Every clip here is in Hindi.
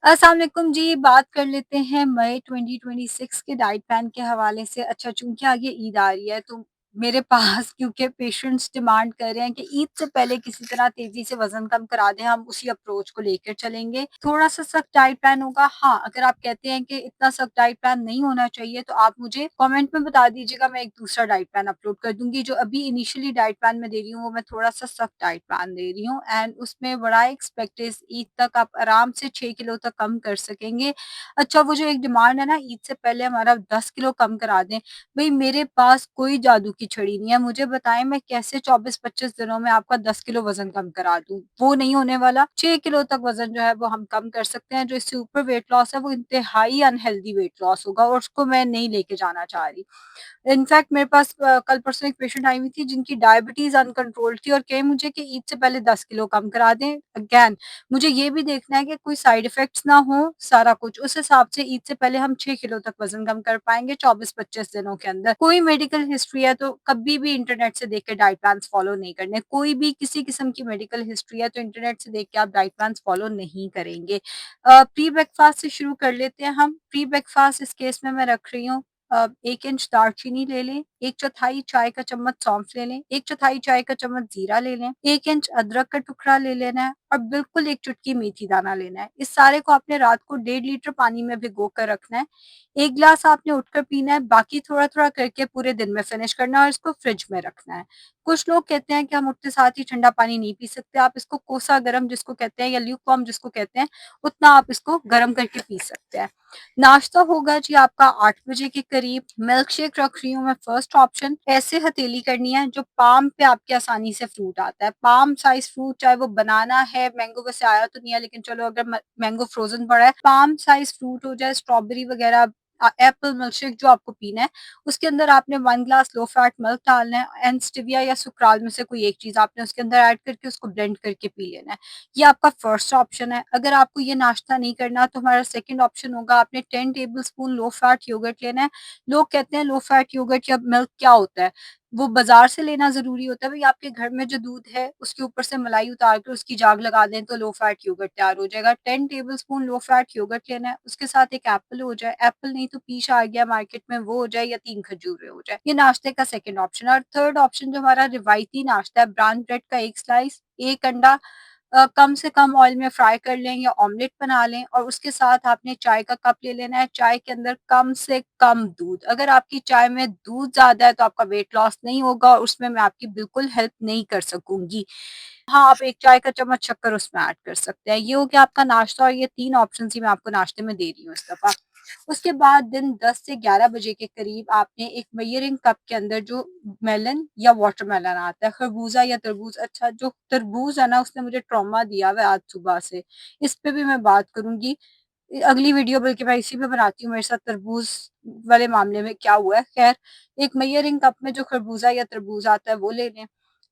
अस्सलाम वालेकुम जी, बात कर लेते हैं मई 2026 के डाइट प्लान के हवाले से। अच्छा, चूँकि आगे ईद आ रही है तो मेरे पास क्योंकि पेशेंट्स डिमांड कर रहे हैं कि ईद से पहले किसी तरह तेज़ी से वज़न कम करा दें, हम उसी अप्रोच को लेकर चलेंगे। थोड़ा-सा सख्त डाइट प्लान होगा। हाँ, अगर आप कहते हैं कि इतना सख्त डाइट प्लान नहीं होना चाहिए तो आप मुझे कमेंट में बता दीजिएगा, मैं एक दूसरा डाइट प्लान अपलोड कर दूँगी। जो अभी इनिशियली डाइट प्लान मैं दे रही हूँ वो मैं थोड़ा-सा सख्त डाइट प्लान दे रही हूँ एंड उसमें what I expect is Eid तक आप आराम से 6 किलो तक कम कर सकेंगे। अच्छा, वो जो एक डिमांड है ना ईद से पहले हमारा 10 किलो कम करा दें, भई मेरे पास कोई जादू की छड़ी नहीं है। मुझे बताएँ मैं कैसे 24-25 दिनों में आपका 10 किलो वज़न कम करा दूँ? वो नहीं होने वाला। 6 किलो तक वज़न जो है वो हम कम कर सकते हैं। जो इससे ऊपर वेट लॉस है वो इंतहाई अनहेल्दी वेट लॉस होगा और उसको मैं नहीं लेके जाना चाह रही। इनफैक्ट मेरे पास कल परसों एक पेशेंट आई हुई थी जिनकी डायबिटीज़ अनकंट्रोल्ड थी और कहे मुझे कि ईद से पहले 10 किलो कम करा दें। अगेन मुझे ये भी देखना है कि कोई साइड इफ़ेक्ट्स ना हो, सारा कुछ। उस हिसाब से ईद से पहले हम 6 किलो तक वज़न कम कर पाएँगे 24-25 दिनों के अंदर। कोई मेडिकल हिस्ट्री है तो कभी भी इंटरनेट से देख के डाइट प्लान्स फ़ॉलो नहीं करने। कोई भी किसी किस्म की मेडिकल हिस्ट्री है तो इंटरनेट से देख के आप डाइट प्लान्स फ़ॉलो नहीं करेंगे। प्री ब्रेकफ़ास्ट से शुरू कर लेते हैं हम। प्री ब्रेकफ़ास्ट इस केस में मैं रख रही हूँ 1 इंच दालचीनी ले लें, 1/4 चाय का चम्मच सौंफ ले लें, 1/4 चाय का चम्मच जीरा ले लें, 1 इंच अदरक का टुकड़ा ले लेना है और बिल्कुल 1 चुटकी मेथी दाना लेना है। इस सारे को आपने रात को 1.5 लीटर पानी में भिगो कर रखना है। 1 ग्लास आपने उठकर पीना है, बाकी थोड़ा-थोड़ा करके पूरे दिन में फिनिश करना है और इसको फ्रिज में रखना है। कुछ लोग कहते हैं कि हम उठते साथ ही ठंडा पानी नहीं पी सकते, आप इसको कोसा गरम जिसको कहते हैं या ल्यूकवार्म जिसको कहते हैं, उतना आप इसको गरम करके पी सकते हैं। नाश्ता होगा जी आपका 8 बजे के करीब। मिल्क शेक रख रही हूँ मैं फर्स्ट ऑप्शन। ऐसे हथेली करनी है जो पाम पे आपके आसानी से फ्रूट आता है। पाम साइज़ फ्रूट चाहे वो बनाना है, मैंगो वैसे आया तो नहीं है लेकिन चलो अगर म मैंगो फ्रोज़न पड़ा है, पाम साइज़ फ्रूट हो जाए, स्ट्रॉबेरी वगैरह एप्पल मिल्क शेक जो आपको पीना है, उसके अंदर आपने 1 ग्लास लो फैट मिल्क डालना है एंड स्टेविया या सुक्राल में से कोई एक चीज़ आपने उसके अंदर ऐड करके उसको ब्लेंड करके पी लेना है। ये आपका फर्स्ट ऑप्शन है। अगर आपको ये नाश्ता नहीं करना तो हमारा सेकंड ऑप्शन होगा आपने 10 टेबलस्पून लो फैट योगर्ट लेना है। लोग कहते हैं लो फैट योगर्ट या मिल्क क्या होता है? वो बाज़ार से लेना ज़रूरी होता है। भई आपके घर में जो दूध है उसके ऊपर से मलाई उतार कर उसकी जाग लगा दें तो लो फैट योगर्ट तैयार हो जाएगा। 10 टेबलस्पून लो फैट योगर्ट लेना है, उसके साथ एक एप्पल हो जाए, एप्पल नहीं तो पीच आ गया मार्केट में वो हो जाए या 3 खजूरें हो जाए। ये नाश्ते का सेकंड ऑप्शन है और थर्ड ऑप्शन जो हमारा रिवायती नाश्ता है ब्राउन ब्रेड का 1 स्लाइस, 1 अंडा कम से कम ऑयल में फ्राई कर लें या ऑमलेट बना लें और उसके साथ आपने चाय का कप ले लेना है। चाय के अंदर कम से कम दूध। अगर आपकी चाय में दूध ज़्यादा है तो आपका वेट लॉस नहीं होगा और उसमें मैं आपकी बिल्कुल हेल्प नहीं कर सकूँगी। हाँ, आप 1 चाय का चम्मच शक्कर उसमें ऐड कर सकते हैं। ये हो गया आपका नाश्ता और ये 3 ऑप्शंस ही मैं आपको नाश्ते में दे रही हूँ इस दफ़ा। उसके बाद दिन 10 से 11 बजे के करीब आपने एक मेजरिंग कप के अंदर जो मेलन या वाटरमेलन आता है, खरबूजा या तरबूज। अच्छा, जो तरबूज है ना उसने मुझे ट्रॉमा दिया हुआ है आज सुबह से। इस पे भी मैं बात करूँगी। अगली वीडियो बल्कि मैं इसी पे बनाती हूँ मेरे साथ तरबूज वाले मामले में क्या हुआ है। ख़ैर, एक मेजरिंग कप में जो खरबूजा या तरबूज आता है वो ले लें।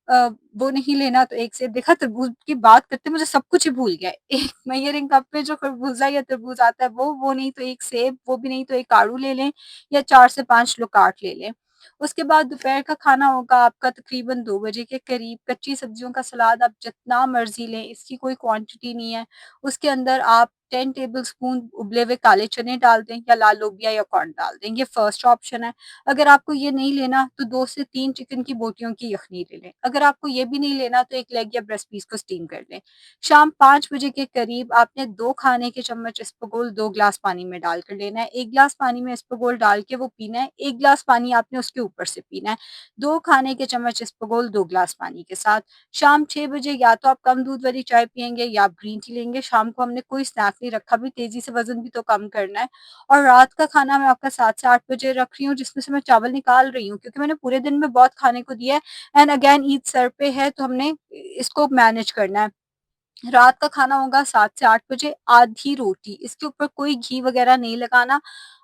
वो नहीं लेना तो एक सेब। देखा, तरबूज की बात करते मुझे सब कुछ ही भूल गया है। एक मेजरिंग कप में जो खरबूजा या तरबूज आता है वो नहीं तो एक सेब, वो भी नहीं तो एक आड़ू ले लें या 4 से 5 लोकाट ले लें। उसके बाद दोपहर का खाना होगा आपका तकरीबन 2 बजे के करीब। कच्ची सब्जियों का सलाद आप जितना मर्ज़ी लें, इसकी कोई क्वांटिटी नहीं है। उसके अंदर आप 10 टेबलस्पून उबले हुए काले चने डाल दें या लाल लोबिया या कॉर्न डाल दें, ये फर्स्ट ऑप्शन है। अगर आपको ये नहीं लेना तो 2 से 3 चिकन की बोटियों की यखनी ले लें। अगर आपको ये भी नहीं लेना तो 1 लेग या ब्रेस्ट पीस को स्टीम कर लें। शाम 5 बजे के करीब आपने 2 खाने के चम्मच इसबगोल 2 ग्लास पानी में डालकर लेना है। 1 ग्लास पानी में इसबगोल डाल के वो पीना है, 1 ग्लास पानी आपने उसके ऊपर से पीना है। 2 खाने के चम्मच इसबगोल 2 ग्लास पानी के साथ। शाम 6 बजे या तो आप कम दूध वाली चाय पिएँगे या आप ग्रीन टी लेंगे। शाम को हमने कोई स्नैक नहीं रखा, भी तेज़ी से वज़न भी तो कम करना है। और रात का खाना मैं आपका 7 से 8 बजे रख रही हूँ जिसमें से मैं चावल निकाल रही हूँ क्योंकि मैंने पूरे दिन में बहुत खाने को दिया है एंड अगेन ईद सर पे है तो हमने इसको मैनेज करना है। रात का खाना होगा 7 से 8 बजे, आधी रोटी, इसके ऊपर कोई घी वगैरह नहीं लगाना।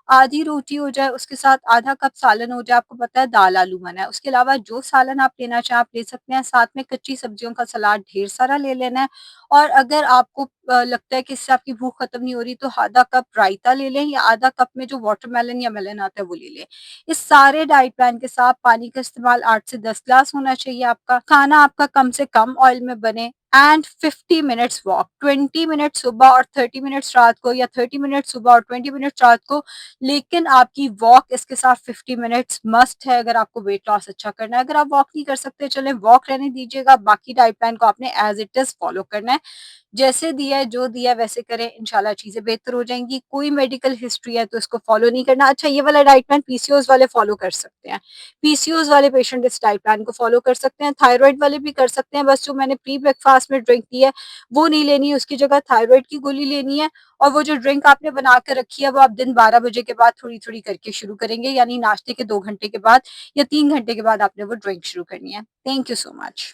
आधी रोटी हो जाए, उसके साथ आधा कप सालन हो जाए, आपको पता है दाल आलू बना है। उसके अलावा जो सालन आप लेना चाहें आप ले सकते हैं, साथ में कच्ची सब्जियों का सलाद ढेर सारा ले लेना है और अगर आपको लगता है कि इससे आपकी भूख खत्म नहीं हो रही, तो आधा कप रायता ले लें या आधा कप में जो वाटरमेलन या मेलन आता है वो ले लें। इस सारे डाइट प्लान के साथ पानी का इस्तेमाल 8 से 10 ग्लास होना चाहिए आपका। खाना आपका कम से कम ऑयल में बने एंड 50 मिनट्स वॉक, 20 मिनट्स सुबह और 30 मिनट्स रात को, या 30 मिनट्स सुबह और 20 मिनट्स रात को। लेकिन आपकी वॉक इसके साथ 50 मिनट्स मस्ट है अगर आपको वेट लॉस अच्छा करना है। अगर आप वॉक नहीं कर सकते, चलें वॉक रहने दीजिएगा, बाकी डाइट प्लान को आपने एज इट इज फॉलो करना है। जैसे दिया है, जो दिया है वैसे करें, इंशाल्लाह चीज़ें बेहतर हो जाएँगी। कोई मेडिकल हिस्ट्री है तो इसको फॉलो नहीं करना। अच्छा, ये वाला डाइट प्लान पीसीओएस वाले फॉलो कर सकते हैं। पीसीओएस वाले पेशेंट इस डाइट प्लान को फॉलो कर सकते हैं, थायरॉइड वाले भी कर सकते हैं। बस जो मैंने प्री ब्रेकफास्ट में ड्रिंक दी है, वो नहीं लेनी है, उसकी जगह थायरॉइड की गोली लेनी है। और वो जो ड्रिंक आपने बना के रखी है, वो आप दिन 12 बजे के बाद थोड़ी-थोड़ी करके शुरू करेंगे, यानी नाश्ते के 2 घंटे के बाद या 3 घंटे के बाद आपने वो ड्रिंक शुरू करनी है। Thank you so much.